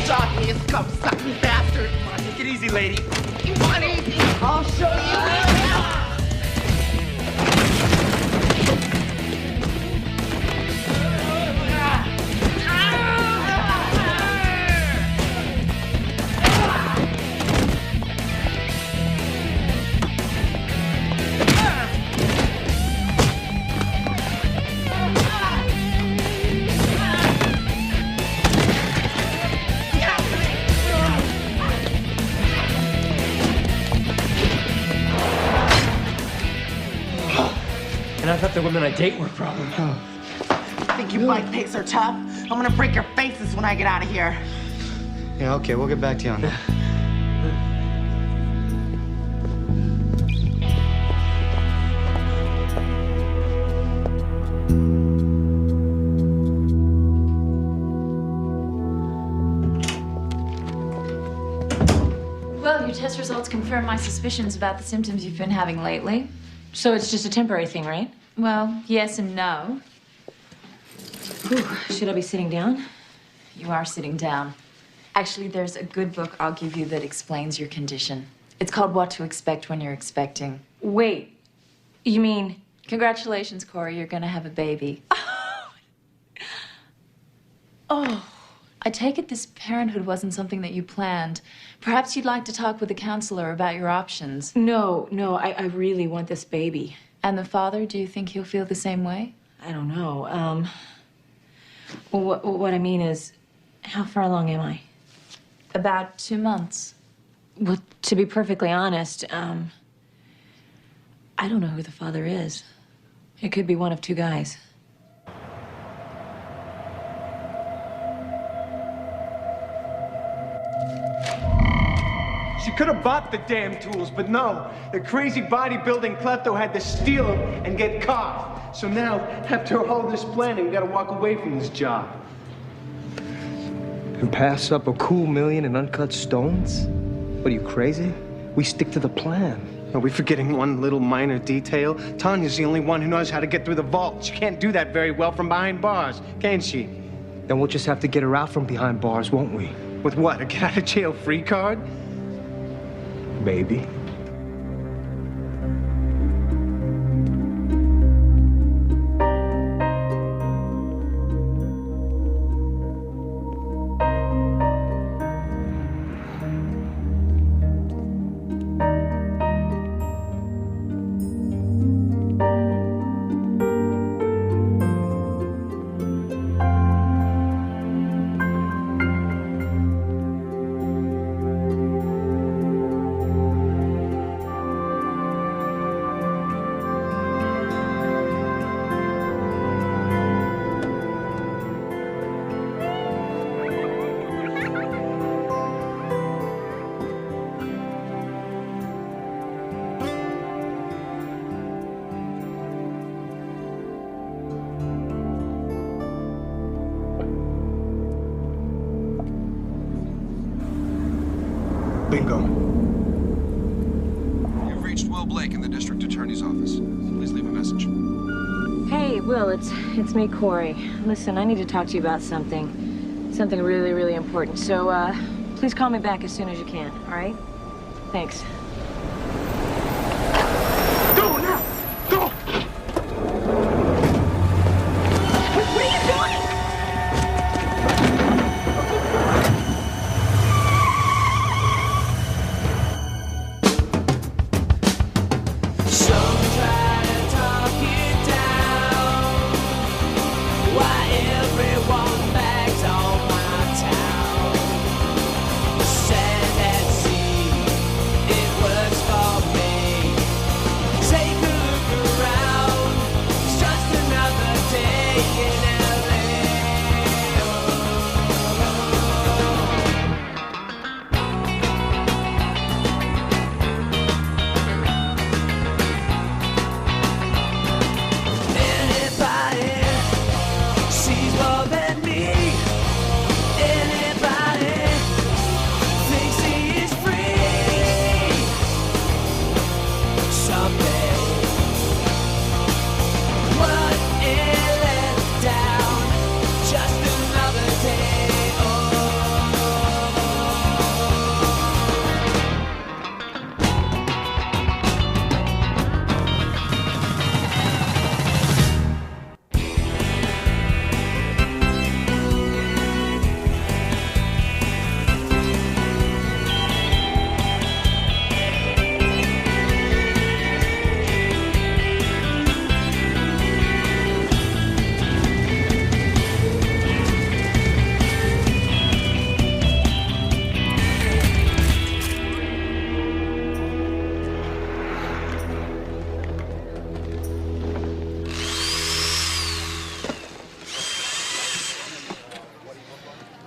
Stop me, you scum-sucking bastard! Come on, take it easy, lady. You want easy? I'll show you. And I thought the women I date were a problem. Think you bike pigs are tough? I'm gonna break your faces when I get out of here. Yeah, okay, we'll get back to you on that. Well, your test results confirm my suspicions about the symptoms you've been having lately. So it's just a temporary thing, right? Well, yes and no. Whew. Should I be sitting down? You are sitting down. Actually, there's a good book I'll give you that explains your condition. It's called What to Expect When You're Expecting. Wait, you mean... Congratulations, Cory, you're gonna have a baby. Oh. I take it this parenthood wasn't something that you planned. Perhaps you'd like to talk with a counselor about your options. No, I really want this baby. And the father, do you think he'll feel the same way? I don't know. What I mean is, how far along am I? About 2 months. Well, to be perfectly honest, I don't know who the father is. It could be one of two guys. She could have bought the damn tools, but no. The crazy bodybuilding klepto had to steal them and get caught. So now, after all this planning, we gotta walk away from this job. And pass up a cool million in uncut stones? What, are you crazy? We stick to the plan. Are we forgetting one little minor detail? Tanya's the only one who knows how to get through the vault. She can't do that very well from behind bars, can she? Then we'll just have to get her out from behind bars, won't we? With what, a get-out-of-jail-free card? Maybe. Bingo. You've reached Will Blake in the district attorney's office. Please leave a message. Hey, Will, it's me, Cory. Listen, I need to talk to you about something. Something really, really important. So, please call me back as soon as you can, all right? Thanks. Go now! Go! What are you doing? Sad at sea, it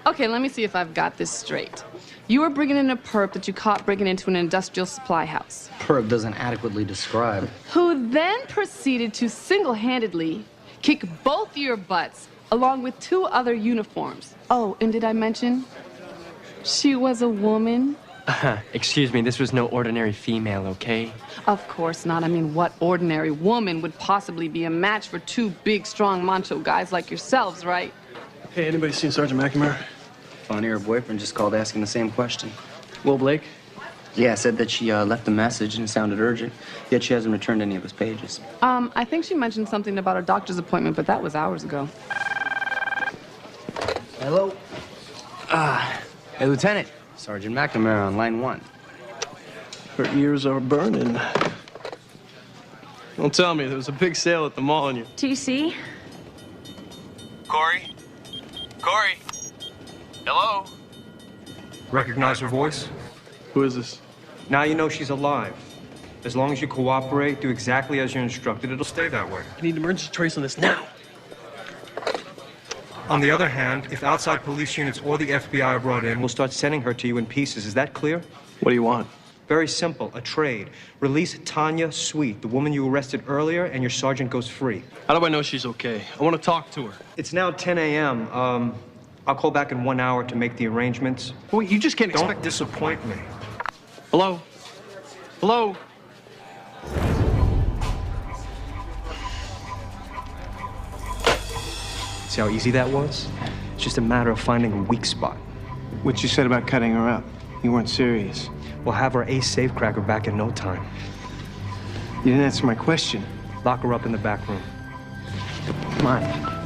Okay, let me see if I've got this straight. You were bringing in a perp that you caught breaking into an industrial supply house. Perp doesn't adequately describe. Who then proceeded to single-handedly kick both your butts along with 2 other uniforms. Oh, and did I mention she was a woman? Excuse me, this was no ordinary female, okay? Of course not. I mean, what ordinary woman would possibly be a match for 2 big, strong, macho guys like yourselves, right? Hey, anybody seen Sergeant McNamara? Funny, her boyfriend just called asking the same question. Will Blake? Yeah, said that she left a message and it sounded urgent, yet she hasn't returned any of his pages. I think she mentioned something about a doctor's appointment, but that was hours ago. Hello? Hey, Lieutenant. Sergeant McNamara on line 1. Her ears are burning. Don't tell me, there was a big sale at the mall on you. TC? Cory? Cory? Hello? Recognize her voice? Who is this? Now you know she's alive. As long as you cooperate, do exactly as you're instructed, it'll stay that way. I need emergency trace on this now. On the other hand, if outside police units or the FBI are brought in, we'll start sending her to you in pieces. Is that clear? What do you want? Very simple, a trade. Release Tanya Sweet, the woman you arrested earlier, and your sergeant goes free. How do I know she's okay? I want to talk to her. It's now 10 a.m. I'll call back in 1 hour to make the arrangements. Wait, you just can't Don't expect... disappoint me. Hello? Hello? See how easy that was? It's just a matter of finding a weak spot. What you said about cutting her up. You weren't serious. We'll have our ace safecracker back in no time. You didn't answer my question. Lock her up in the back room. Come on.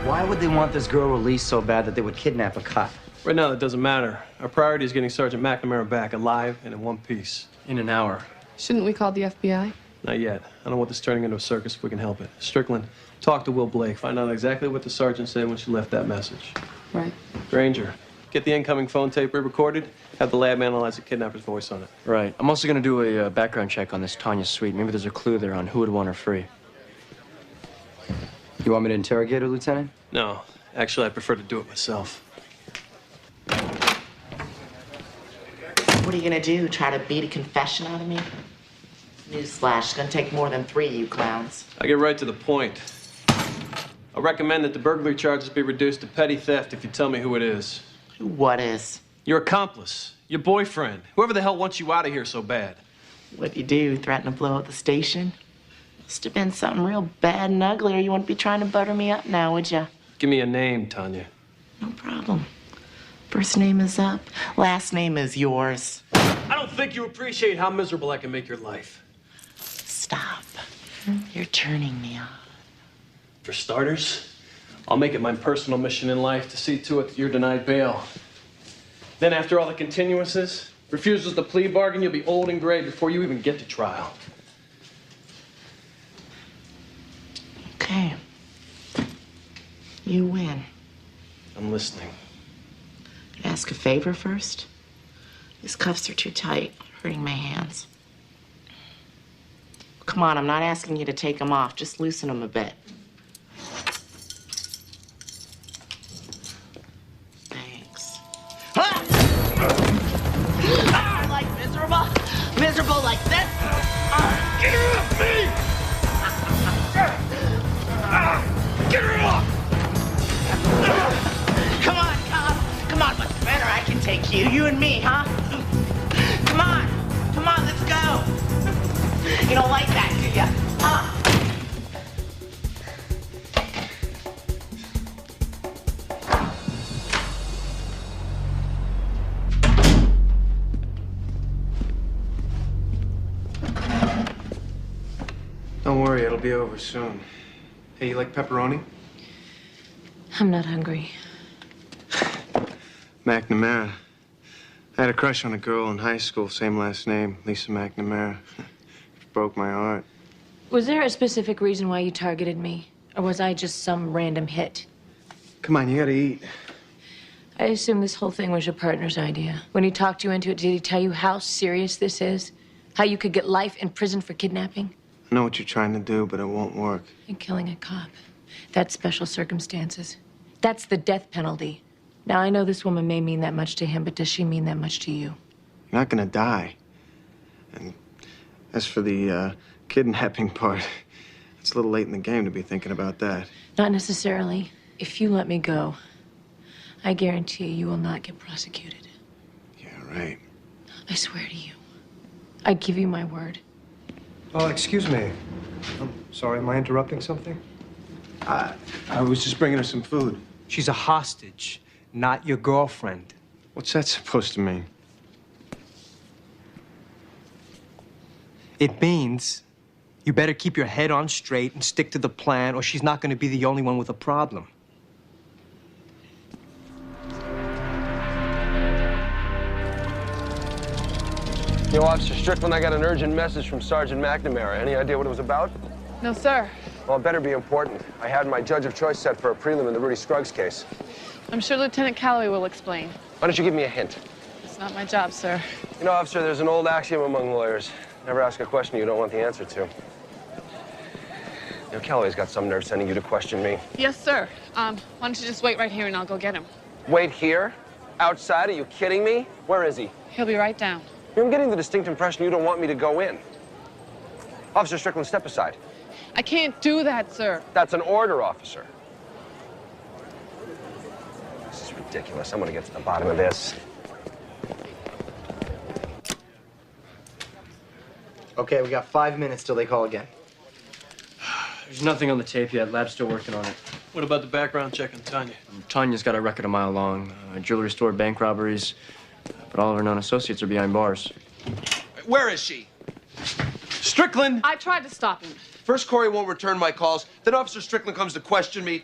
Why would they want this girl released so bad that they would kidnap a cop? Right now, that doesn't matter. Our priority is getting Sergeant McNamara back alive and in one piece. In an hour. Shouldn't we call the FBI? Not yet. I don't want this turning into a circus if we can help it. Strickland, talk to Will Blake. Find out exactly what the sergeant said when she left that message. Right. Granger, get the incoming phone tape re-recorded. Have the lab analyze the kidnapper's voice on it. Right. I'm also gonna do a background check on this Tanya Sweet. Maybe there's a clue there on who would want her free. You want me to interrogate her, Lieutenant? No. Actually, I prefer to do it myself. What are you gonna do? Try to beat a confession out of me? Newsflash, it's gonna take more than 3 of you clowns. I get right to the point. I recommend that the burglary charges be reduced to petty theft if you tell me who it is. Who what is? Your accomplice, your boyfriend, whoever the hell wants you out of here so bad. What'd you do? Threaten to blow up the station? Must have been something real bad and ugly, or you wouldn't be trying to butter me up now, would you? Give me a name, Tanya. No problem. First name is up, last name is yours. I don't think you appreciate how miserable I can make your life. Stop. You're turning me on. For starters, I'll make it my personal mission in life to see to it that you're denied bail. Then after all the continuances, refusals to plea bargain, you'll be old and gray before you even get to trial. Okay. You win. I'm listening. Could I ask a favor first? These cuffs are too tight, hurting my hands. Come on, I'm not asking you to take them off. Just loosen them a bit. Thanks. Ah! Ah, like miserable? Miserable like this? Ah. Get her off me! Get her off! Come on, cop. Come on, what's the matter? I can take you. You and me, huh? Come on. Come on, let's go. You don't like that, do ya? Huh? Don't worry, it'll be over soon. Hey, you like pepperoni? I'm not hungry. McNamara. I had a crush on a girl in high school, same last name, Lisa McNamara. It broke my heart. Was there a specific reason why you targeted me? Or was I just some random hit? Come on, you gotta eat. I assume this whole thing was your partner's idea. When he talked you into it, did he tell you how serious this is? How you could get life in prison for kidnapping? I know what you're trying to do, but it won't work. You're killing a cop. That's special circumstances. That's the death penalty. Now, I know this woman may mean that much to him, but does she mean that much to you? You're not gonna die. And as for the kidnapping part, it's a little late in the game to be thinking about that. Not necessarily. If you let me go, I guarantee you will not get prosecuted. Yeah, right. I swear to you. I give you my word. Oh, excuse me. I'm sorry, am I interrupting something? I was just bringing her some food. She's a hostage, not your girlfriend. What's that supposed to mean? It means you better keep your head on straight and stick to the plan, or she's not going to be the only one with a problem. Yo, Officer Strickland, I got an urgent message from Sergeant McNamara. Any idea what it was about? No, sir. Well, it better be important. I had my judge of choice set for a prelim in the Rudy Scruggs case. I'm sure Lieutenant Callaway will explain. Why don't you give me a hint? It's not my job, sir. You know, officer, there's an old axiom among lawyers. Never ask a question you don't want the answer to. You know, Callaway's got some nerve sending you to question me. Yes, sir. Why don't you just wait right here and I'll go get him? Wait here? Outside? Are you kidding me? Where is he? He'll be right down. I'm getting the distinct impression you don't want me to go in. Officer Strickland, step aside. I can't do that, sir. That's an order, officer. This is ridiculous. I'm gonna get to the bottom of this. Okay, we got 5 minutes till they call again. There's nothing on the tape yet. Lab's still working on it. What about the background check on Tanya? Tanya's got a record a mile long. Jewelry store, bank robberies. But all of her known associates are behind bars. Where is she? Strickland! I tried to stop him. First, Cory won't return my calls. Then Officer Strickland comes to question me.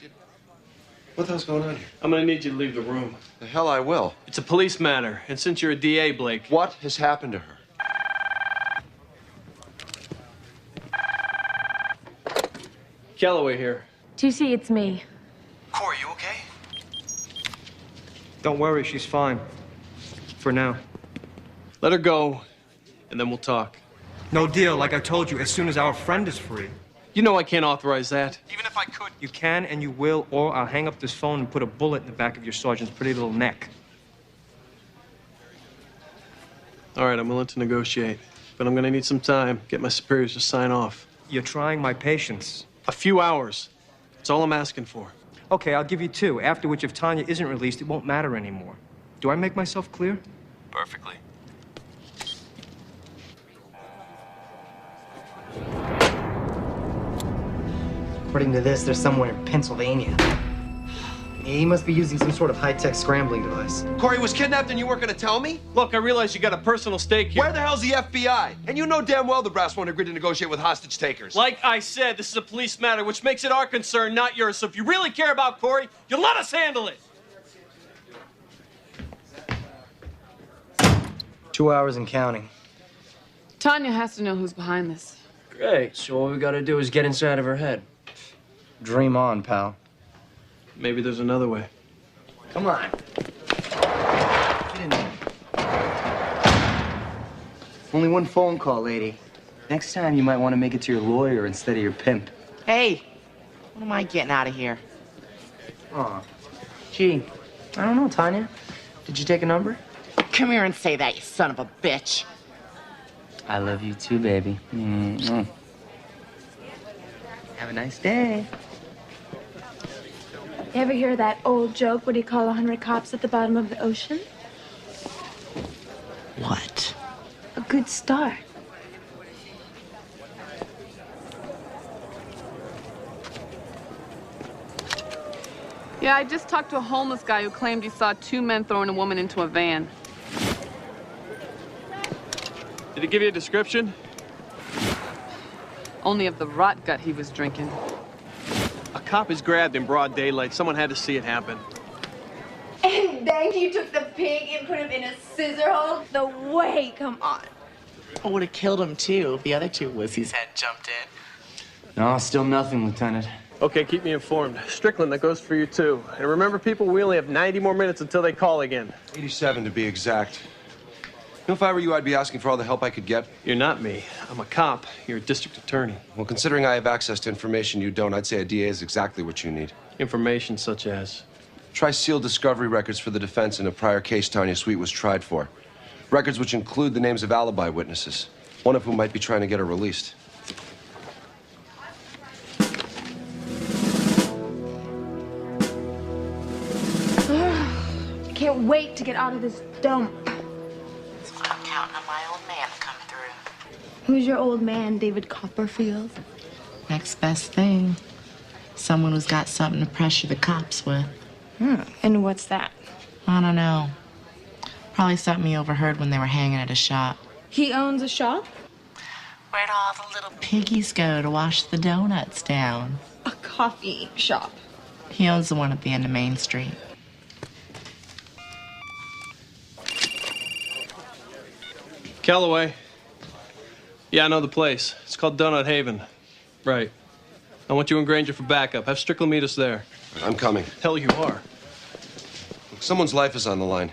What the hell's going on here? I'm gonna need you to leave the room. The hell I will. It's a police matter, and since you're a DA, Blake... What has happened to her? Callaway here. TC, it's me. Cory, you okay? Don't worry, she's fine. For now. Let her go, and then we'll talk. No deal, like I told you, as soon as our friend is free. You know I can't authorize that. Even if I could. You can and you will, or I'll hang up this phone and put a bullet in the back of your sergeant's pretty little neck. All right, I'm willing to negotiate, but I'm gonna need some time. Get my superiors to sign off. You're trying my patience. A few hours. That's all I'm asking for. Okay, I'll give you 2, after which if Tanya isn't released, it won't matter anymore. Do I make myself clear? Perfectly. According to this, they're somewhere in Pennsylvania. He must be using some sort of high-tech scrambling device. Cory was kidnapped and you weren't gonna tell me? Look, I realize you got a personal stake here. Where the hell's the FBI? And you know damn well the brass won't agree to negotiate with hostage takers. Like I said, this is a police matter, which makes it our concern, not yours. So if you really care about Cory, you'll let us handle it. 2 hours and counting. Tanya has to know who's behind this. Great. So all we gotta do is get inside of her head. Dream on, pal. Maybe there's another way. Come on. Get in there. Only one phone call, lady. Next time, you might want to make it to your lawyer instead of your pimp. Hey, when am I getting out of here? Aw. Gee, I don't know, Tanya. Did you take a number? Come here and say that, you son of a bitch. I love you too, baby. Mm-hmm. Have a nice day. You ever hear that old joke, what do you call 100 cops at the bottom of the ocean? What? A good start. Yeah, I just talked to a homeless guy who claimed he saw 2 men throwing a woman into a van. Did he give you a description? Only of the rot gut he was drinking. A cop is grabbed in broad daylight. Someone had to see it happen. And then you took the pig and put him in a scissor hole? No way, come on. I would have killed him, too, if the other 2 wussies had jumped in. No, still nothing, Lieutenant. Okay, keep me informed. Strickland, that goes for you, too. And remember, people, we only have 90 more minutes until they call again. 87 to be exact. know, if I were you, I'd be asking for all the help I could get. You're not me. I'm a cop. You're a district attorney. Well, considering I have access to information you don't, I'd say a DA is exactly what you need. Information such as? Try sealed discovery records for the defense in a prior case Tanya Sweet was tried for. Records which include the names of alibi witnesses, one of whom might be trying to get her released. I can't wait to get out of this dump. I'm counting on my old man to come through. Who's your old man, David Copperfield? Next best thing. Someone who's got something to pressure the cops with. And what's that? I don't know. Probably something he overheard when they were hanging at a shop. He owns a shop? Where'd all the little piggies go to wash the donuts down? A coffee shop. He owns the one at the end of Main Street. Callaway. Yeah, I know the place. It's called Donut Haven. Right. I want you and Granger for backup. Have Strickland meet us there. I'm coming. Hell, you are. Look, someone's life is on the line.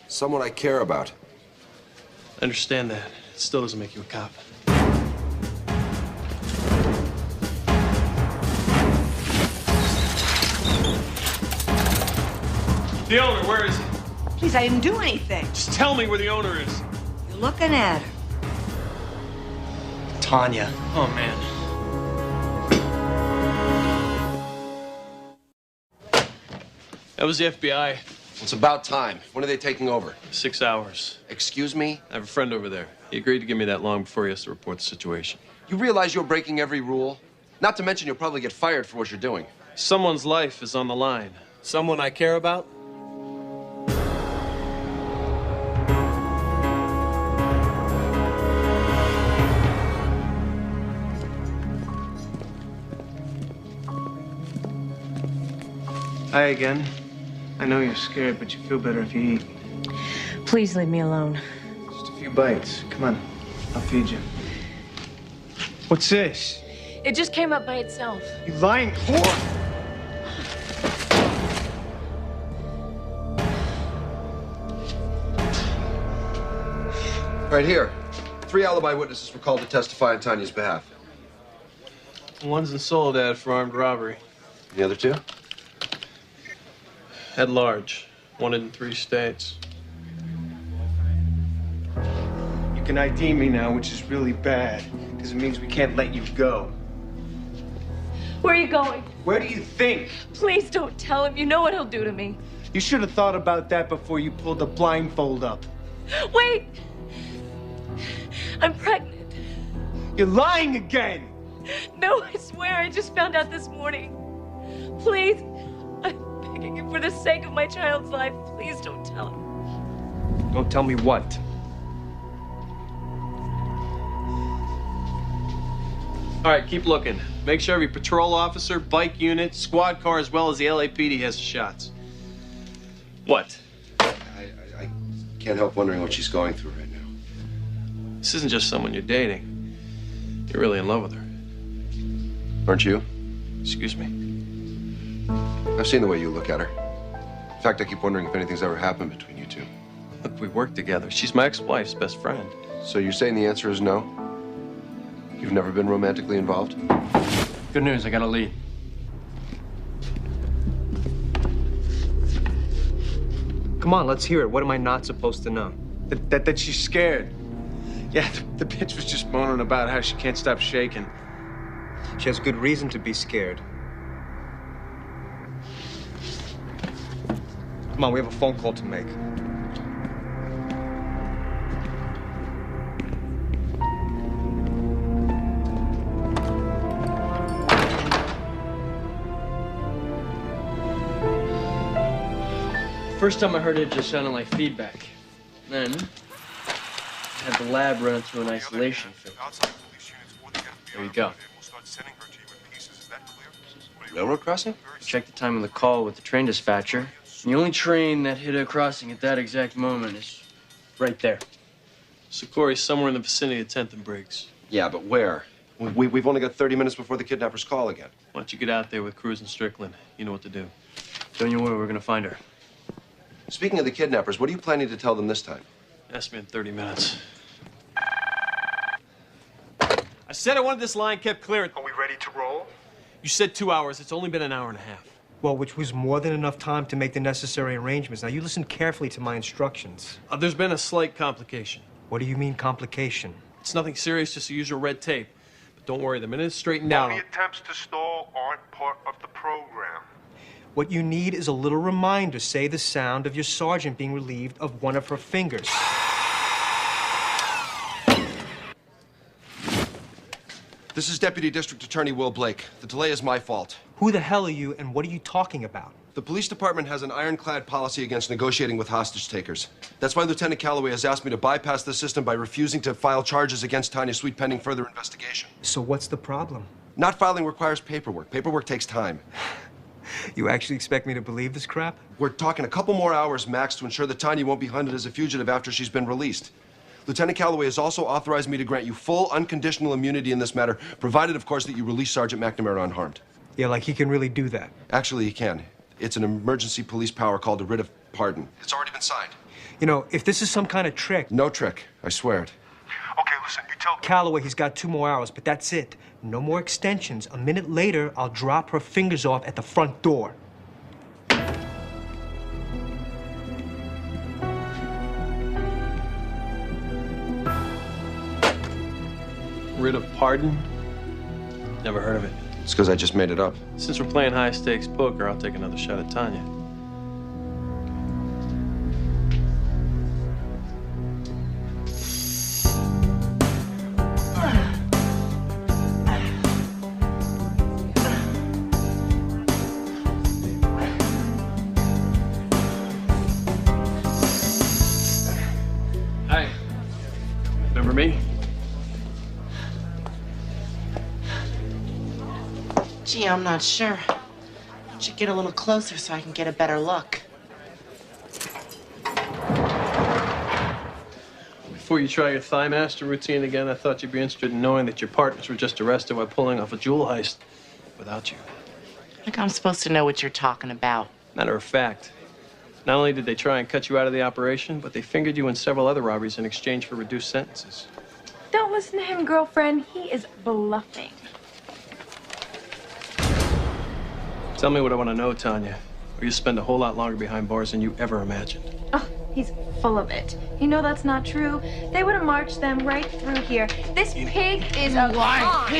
Someone I care about. I understand that. It still doesn't make you a cop. The owner, where is he? Please, I didn't do anything. Just tell me where the owner is. You're looking at her. Tanya. Oh, man. That was the FBI. It's about time. When are they taking over? 6 hours. Excuse me? I have a friend over there. He agreed to give me that long before he has to report the situation. You realize you're breaking every rule? Not to mention you'll probably get fired for what you're doing. Someone's life is on the line. Someone I care about? Hi again. I know you're scared, but you feel better if you eat. Please leave me alone. Just a few bites. Come on, I'll feed you. What's this? It just came up by itself. You lying whore! Right here. 3 alibi witnesses were called to testify on Tanya's behalf. One's in Soledad for armed robbery. The other 2? At large. Wanted in 3 states. You can ID me now, which is really bad, because it means we can't let you go. Where are you going? Where do you think? Please don't tell him. You know what he'll do to me. You should have thought about that before you pulled the blindfold up. Wait! I'm pregnant. You're lying again! No, I swear, I just found out this morning. Please, I'm begging you for the sake of my child's life, please don't tell him. Don't tell me what? All right, keep looking. Make sure every patrol officer, bike unit, squad car, as well as the LAPD has the shots. What? I can't help wondering what she's going through right now. This isn't just someone you're dating. You're really in love with her. Aren't you? Excuse me? I've seen the way you look at her. In fact, I keep wondering if anything's ever happened between you 2. Look, we work together. She's my ex-wife's best friend. So you're saying the answer is no? You've never been romantically involved? Good news, I got a lead. Come on, let's hear it. What am I not supposed to know? That she's scared. Yeah, the bitch was just moaning about how she can't stop shaking. She has good reason to be scared. Come on, we have a phone call to make. First time I heard it, just sounded like feedback. Then, I had the lab run it through an isolation filter. There you go. Railroad crossing? Check the time of the call with the train dispatcher. And the only train that hit a crossing at that exact moment is right there. So Cory's somewhere in the vicinity of 10th and Briggs. Yeah, but where? We've only got 30 minutes before the kidnappers call again. Why don't you get out there with Cruz and Strickland? You know what to do. Don't you worry, we're gonna find her. Speaking of the kidnappers, what are you planning to tell them this time? Ask me in 30 minutes. I said I wanted this line kept clear. Are we ready to roll? You said 2 hours. It's only been an hour and a half. Well, which was more than enough time to make the necessary arrangements. Now, you listen carefully to my instructions. There's been a slight complication. What do you mean, complication? It's nothing serious, just the usual red tape. But don't worry, the minute it's straightened out... Any attempts to stall aren't part of the program. What you need is a little reminder. Say the sound of your sergeant being relieved of one of her fingers. This is Deputy District Attorney Will Blake. The delay is my fault. Who the hell are you, and what are you talking about? The police department has an ironclad policy against negotiating with hostage takers. That's why Lieutenant Callaway has asked me to bypass the system by refusing to file charges against Tanya Sweet pending further investigation. So what's the problem? Not filing requires paperwork. Paperwork takes time. You actually expect me to believe this crap? We're talking a couple more hours max to ensure that Tanya won't be hunted as a fugitive after she's been released. Lieutenant Callaway has also authorized me to grant you full, unconditional immunity in this matter, provided, of course, that you release Sergeant McNamara unharmed. Yeah, like he can really do that. Actually, he can. It's an emergency police power called a writ of pardon. It's already been signed. You know, if this is some kind of trick... No trick. I swear it. Okay, listen, you tell... Callaway, he's got 2 more hours, but that's it. No more extensions. A minute later, I'll drop her fingers off at the front door. Writ of pardon? Never heard of it. It's because I just made it up. Since we're playing high-stakes poker, I'll take another shot at Tanya. Hi. Remember me? Gee, I'm not sure. Why don't you get a little closer so I can get a better look? Before you try your thigh master routine again, I thought you'd be interested in knowing that your partners were just arrested while pulling off a jewel heist without you. Like I'm supposed to know what you're talking about. Matter of fact, not only did they try and cut you out of the operation, but they fingered you in several other robberies in exchange for reduced sentences. Don't listen to him, girlfriend. He is bluffing. Tell me what I want to know, Tanya, or you spend a whole lot longer behind bars than you ever imagined. Oh, he's full of it. You know that's not true. They would have marched them right through here. This pig is a con.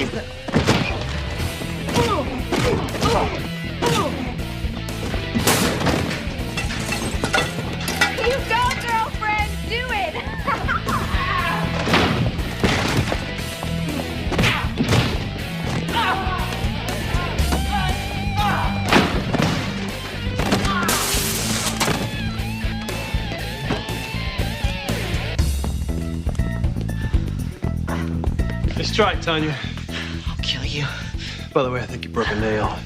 You go, girlfriend. Do it. Nice try, Tanya. I'll kill you. By the way, I think you broke a nail.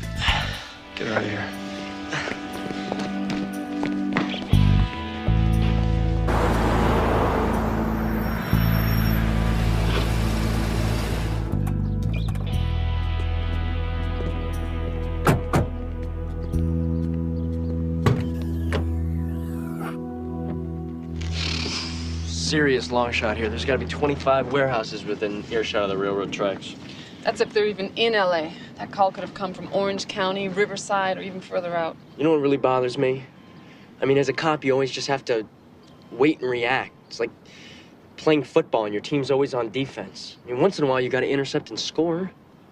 Get her out of here. Serious long shot here. There's got to be 25 warehouses within earshot of the railroad tracks. That's if they're even in LA. That call could have come from Orange County, Riverside, or even further out. You know what really bothers me? I mean, as a cop, you always just have to wait and react. It's like playing football and your team's always on defense. I mean, once in a while, you got to intercept and score.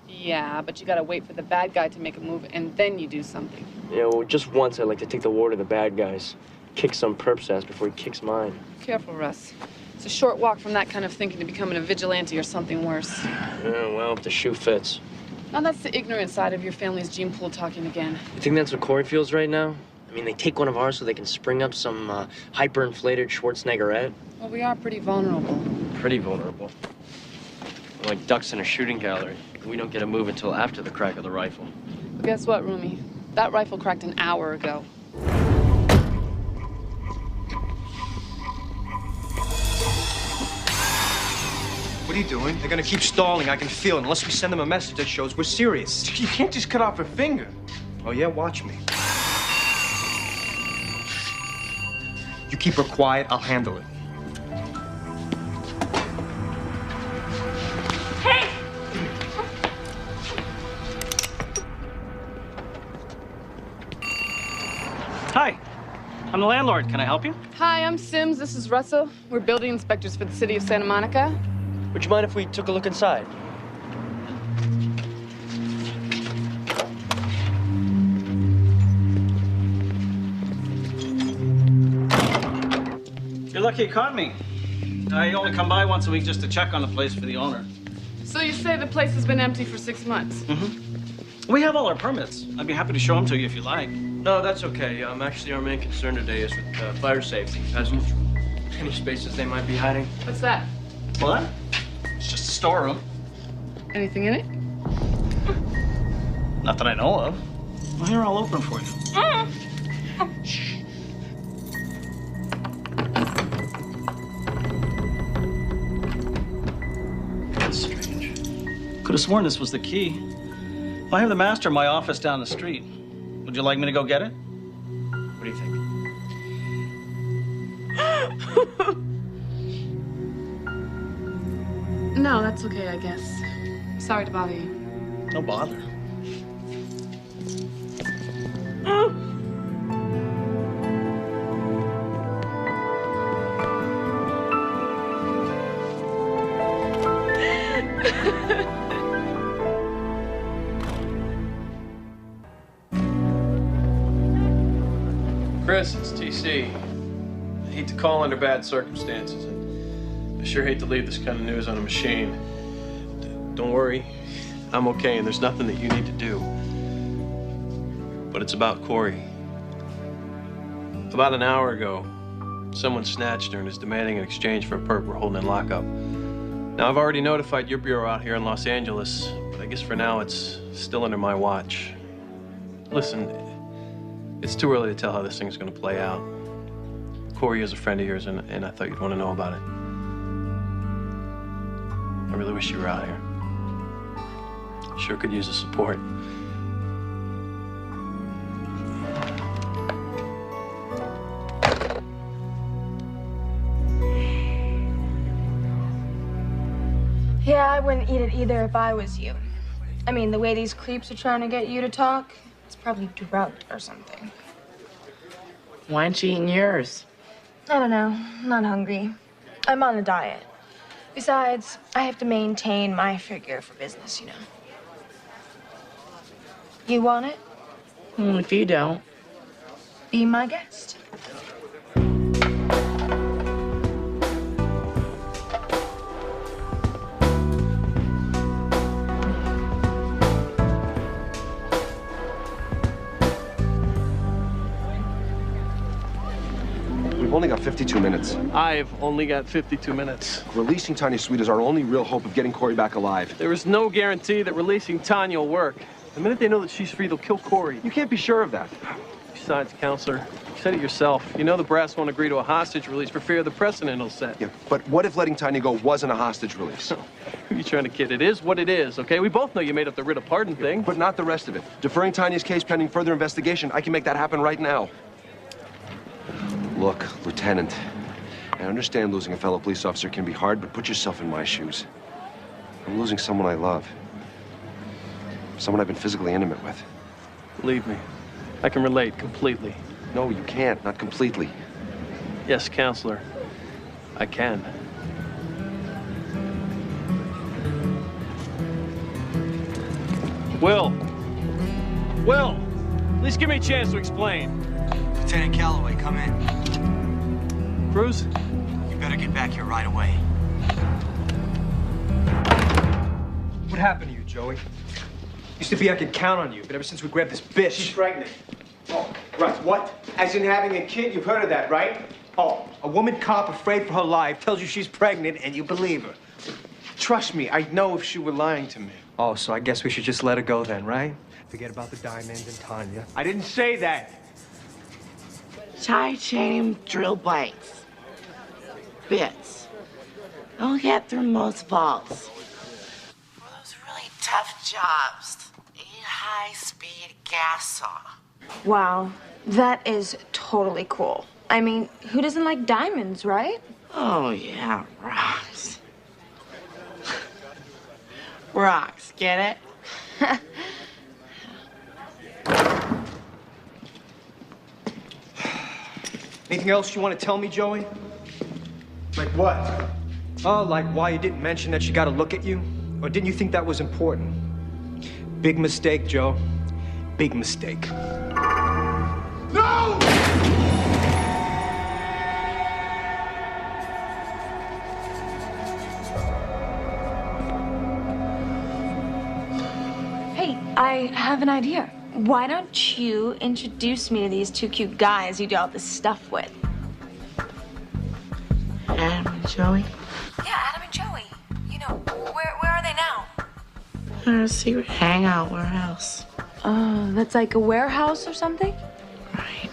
Yeah, but you gotta wait for the bad guy to make a move, and then you do something. You know, just once I'd like to take the war to the bad guys. Kick some perp's ass before he kicks mine. Careful, Russ. It's a short walk from that kind of thinking to becoming a vigilante or something worse. Yeah, well, if the shoe fits. Now that's the ignorant side of your family's gene pool talking again. You think that's what Cory feels right now? I mean, they take one of ours so they can spring up some hyper-inflated Schwarzeneggerette. Well, we are pretty vulnerable. Pretty vulnerable. We're like ducks in a shooting gallery. We don't get a move until after the crack of the rifle. But guess what, Rumi? That rifle cracked an hour ago. What are you doing? They're gonna keep stalling, I can feel it, unless we send them a message that shows we're serious. You can't just cut off her finger. Oh yeah, watch me. You keep her quiet, I'll handle it. Hi, I'm the landlord. Can I help you? Hi, I'm Sims. This is Russell. We're building inspectors for the city of Santa Monica. Would you mind if we took a look inside? You're lucky you caught me. I only come by once a week just to check on the place for the owner. So you say the place has been empty for 6 months? Mm-hmm. We have all our permits. I'd be happy to show them to you if you like. No, that's okay. Actually, our main concern today is with fire safety. Pest control. Any spaces they might be hiding? What's that? What? It's just a storeroom. Anything in it? Not that I know of. Well, here, I'll open for you. That's strange. Could have sworn this was the key. Well, I have the master in my office down the street. Would you like me to go get it? What do you think? No, that's okay, I guess. Sorry to bother you. No bother. Chris, it's TC. I hate to call under bad circumstances. I sure hate to leave this kind of news on a machine. Don't worry, I'm okay, and there's nothing that you need to do. But it's about Cory. About an hour ago, someone snatched her and is demanding an exchange for a perp we're holding in lockup. Now, I've already notified your bureau out here in Los Angeles, but I guess for now it's still under my watch. Listen, it's too early to tell how this thing's gonna play out. Cory is a friend of yours, and I thought you'd want to know about it. I really wish you were out here. Sure could use the support. Yeah, I wouldn't eat it either if I was you. I mean, the way these creeps are trying to get you to talk, it's probably drugged or something. Why aren't you eating yours? I don't know. I'm not hungry. I'm on a diet. Besides, I have to maintain my figure for business, you know. You want it? If you don't. Be my guest. We've only got 52 minutes. I've only got 52 minutes. Releasing Tanya Sweet is our only real hope of getting Cory back alive. There is no guarantee that releasing Tanya will work. The minute they know that she's free, they'll kill Cory. You can't be sure of that. Besides, counselor, you said it yourself. You know the brass won't agree to a hostage release for fear of the precedent it'll set. Yeah, but what if letting Tanya go wasn't a hostage release? Who are you trying to kid? It is what it is, okay? We both know you made up the writ of pardon thing. But not the rest of it. Deferring Tanya's case pending further investigation, I can make that happen right now. Look, Lieutenant, I understand losing a fellow police officer can be hard, but put yourself in my shoes. I'm losing someone I love. Someone I've been physically intimate with. Believe me, I can relate completely. No, you can't. Not completely. Yes, counselor, I can. Will, at least give me a chance to explain. Lieutenant Callaway, come in. Cruz? You better get back here right away. What happened to you, Joey? Used to be I could count on you, but ever since we grabbed this bitch... She's pregnant. Oh, right, what? As in having a kid? You've heard of that, right? Oh, a woman cop afraid for her life tells you she's pregnant and you believe her. Trust me, I'd know if she were lying to me. Oh, so I guess we should just let her go then, right? Forget about the diamonds and Tanya. I didn't say that. Tie chain drill bites. Bits. They'll get through most faults. For those really tough jobs, a high-speed gas saw. Wow, that is totally cool. I mean, who doesn't like diamonds, right? Oh, yeah, rocks. Rocks, get it? Anything else you want to tell me, Joey? Like what? Oh, like why you didn't mention that she got a look at you? Or didn't you think that was important? Big mistake, Joe. Big mistake. No! Hey, I have an idea. Why don't you introduce me to these two cute guys you do all this stuff with? Adam and Joey? Yeah, Adam and Joey. You know, where are they now? They're a secret hangout warehouse. Oh, that's like a warehouse or something? Right.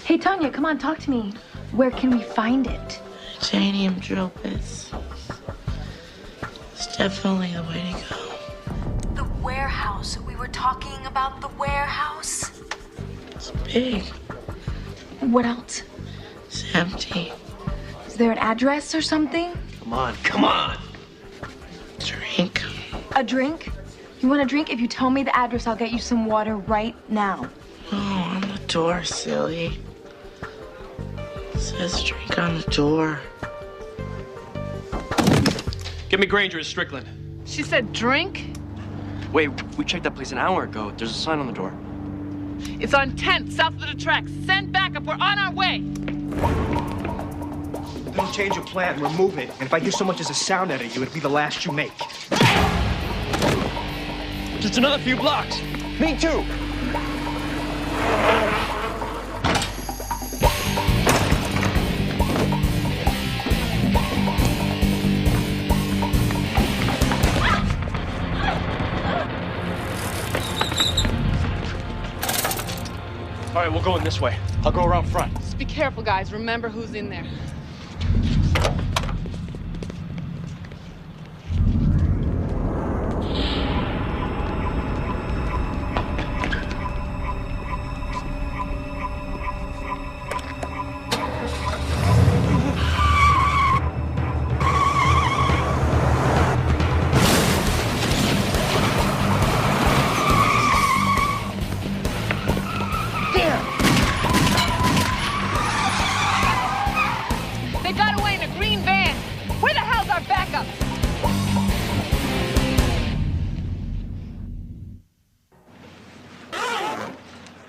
Hey, Tanya, come on, talk to me. Where can we find it? Titanium drill bits. It's definitely the way to go. The warehouse. We were talking about the warehouse. It's big. What else? It's empty. Is there an address or something? Come on, come on. Drink. A drink? You want a drink? If you tell me the address, I'll get you some water right now. Oh, on the door, silly. It says drink on the door. Get me Granger at Strickland. She said drink? Wait, we checked that place an hour ago. There's a sign on the door. It's on 10th, south of the tracks. Send backup. We're on our way. Don't change your plan. Remove it. And if I hear so much as a sound out of you, it'll be the last you make. Just another few blocks. Me too. All right, we'll go in this way. I'll go around front. Just be careful, guys. Remember who's in there. They got away in a green van. Where the hell's our backup?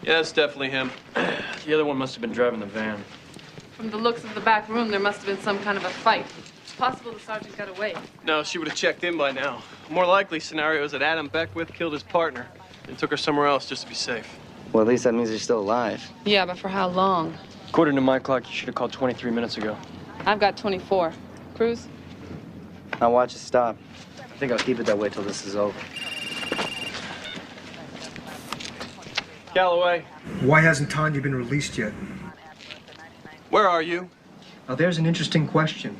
Yeah, it's definitely him. The other one must have been driving the van. From the looks of the back room, there must have been some kind of a fight. It's possible the sergeant got away. No, she would have checked in by now. More likely scenario is that Adam Beckwith killed his partner and took her somewhere else just to be safe. Well, at least that means you're still alive. Yeah, but for how long? According to my clock, you should have called 23 minutes ago. I've got 24. Cruz? I'll watch it stop. I think I'll keep it that way till this is over. Callaway, Why hasn't Tanya been released yet? where are you? Now, there's an interesting question.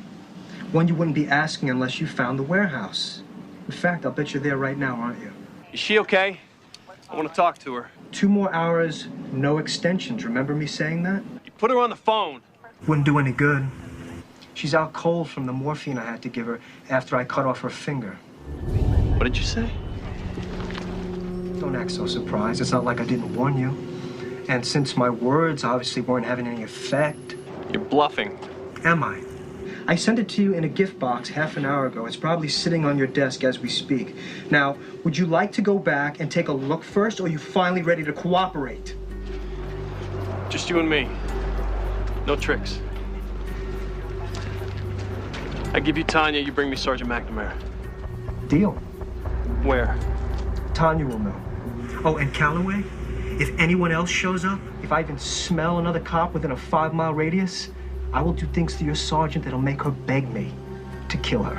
One you wouldn't be asking unless you found the warehouse. In fact, I'll bet you're there right now, aren't you? Is she okay? I want to talk to her. 2 more hours, no extensions. Remember me saying that? You put her on the phone. Wouldn't do any good. She's out cold from the morphine I had to give her after I cut off her finger. What did you say? Don't act so surprised. It's not like I didn't warn you. And since my words obviously weren't having any effect... You're bluffing. Am I? I sent it to you in a gift box half an hour ago. It's probably sitting on your desk as we speak. Now, would you like to go back and take a look first, or are you finally ready to cooperate? Just you and me. No tricks. I give you Tanya, you bring me Sergeant McNamara. Deal. Where? Tanya will know. Oh, and Callaway, if anyone else shows up, if I even smell another cop within a 5-mile radius, I will do things to your sergeant that'll make her beg me to kill her.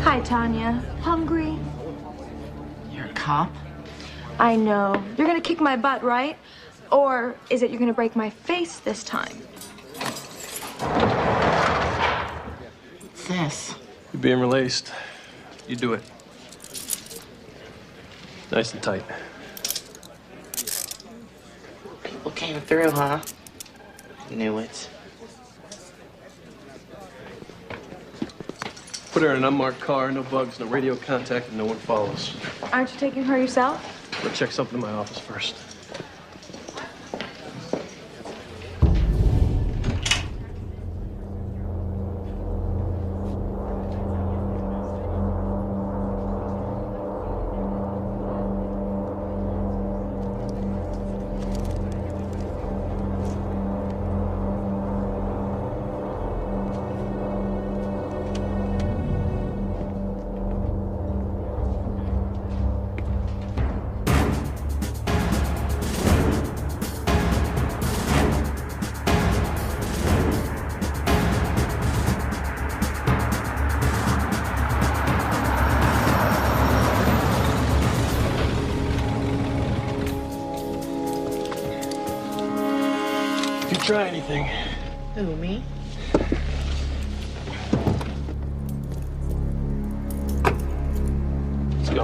Hi, Tanya. Hungry? You're a cop? I know. You're gonna kick my butt, right? Or is it you're gonna break my face this time? What's this? You're being released. You do it. Nice and tight. People came through, huh? Knew it. Put her in an unmarked car, no bugs, no radio contact, and no one follows. Aren't you taking her yourself? Let's check something in my office first. If you try anything. Who, me? Let's go.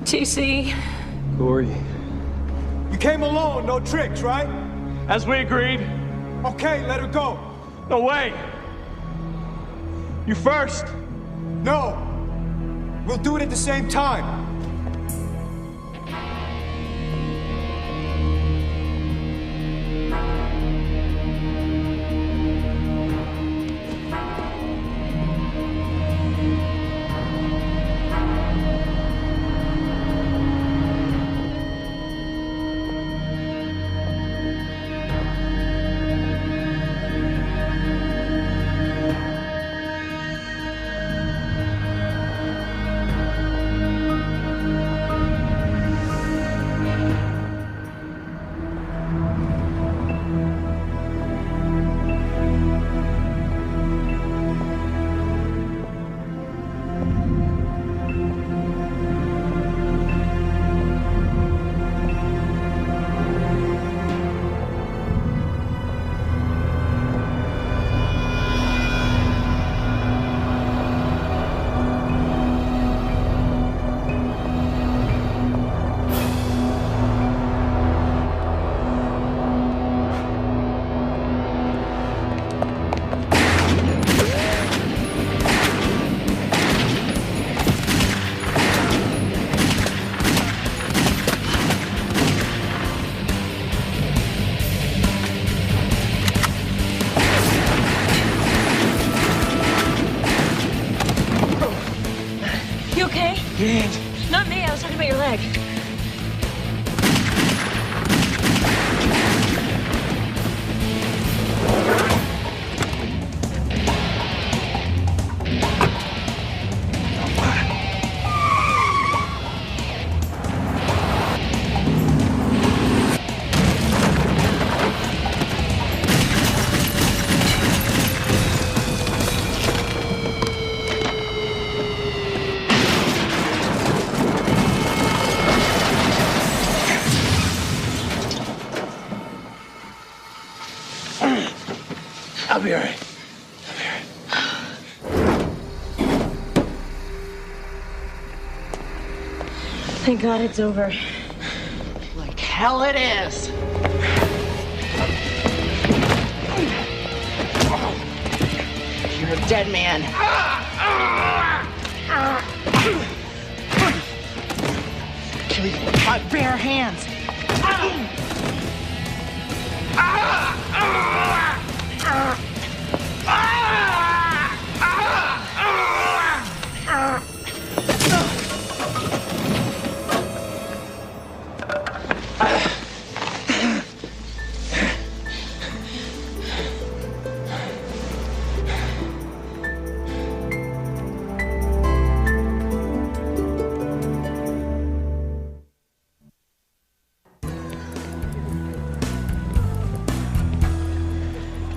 TC. Cory. You came alone, no tricks, right? As we agreed. Okay, let her go. No way. You first. No. We'll do it at the same time. You okay? Yeah. Not me, I was talking about your leg. I'll be all right. Thank God it's over. Like hell it is. You're a dead man. Kill you with my bare hands.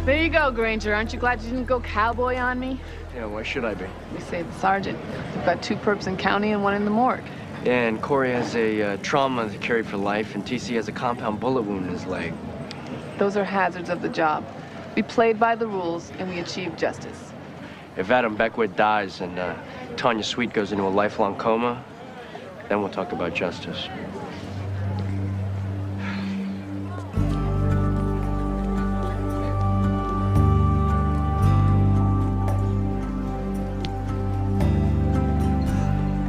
There you you go, Granger. Aren't you glad you didn't go cowboy on me? Yeah, why should I be? We saved the sergeant. We've got 2 perps in county and 1 in the morgue. Yeah, and Cory has a trauma to carry for life, and TC has a compound bullet wound in his leg. Those are hazards of the job. We played by the rules, and we achieved justice. If Adam Beckwith dies and Tanya Sweet goes into a lifelong coma, then we'll talk about justice.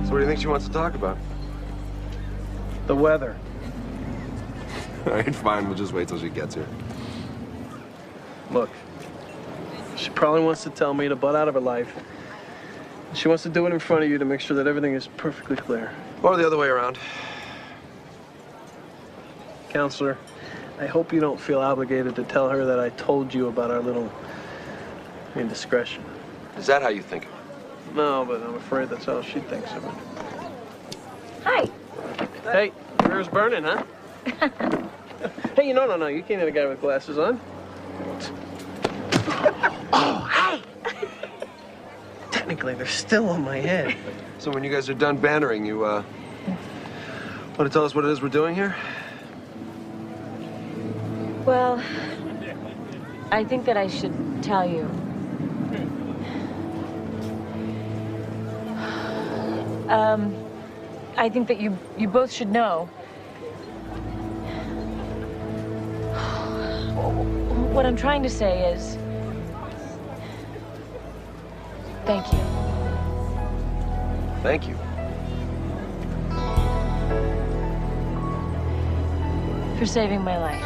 So what do you think she wants to talk about? The weather. All right, fine. We'll just wait till she gets here. Look, she probably wants to tell me to butt out of her life. She wants to do it in front of you to make sure that everything is perfectly clear. Or the other way around. Counselor, I hope you don't feel obligated to tell her that I told you about our little indiscretion. Is that how you think of it? No, but I'm afraid that's how she thinks of it. Hi. Hey, your ear's burning, huh? Hey, no, you can't hit a guy with glasses on. Oh, hi! Technically, they're still on my head. So when you guys are done bantering, you, want to tell us what it is we're doing here? Well, I think that I should tell you. I think that you both should know. What I'm trying to say is, thank you. Thank you. For saving my life.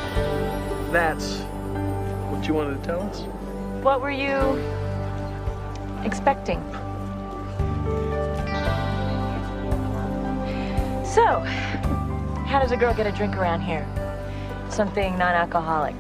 That's what you wanted to tell us? What were you expecting? So, how does a girl get a drink around here? Something non-alcoholic.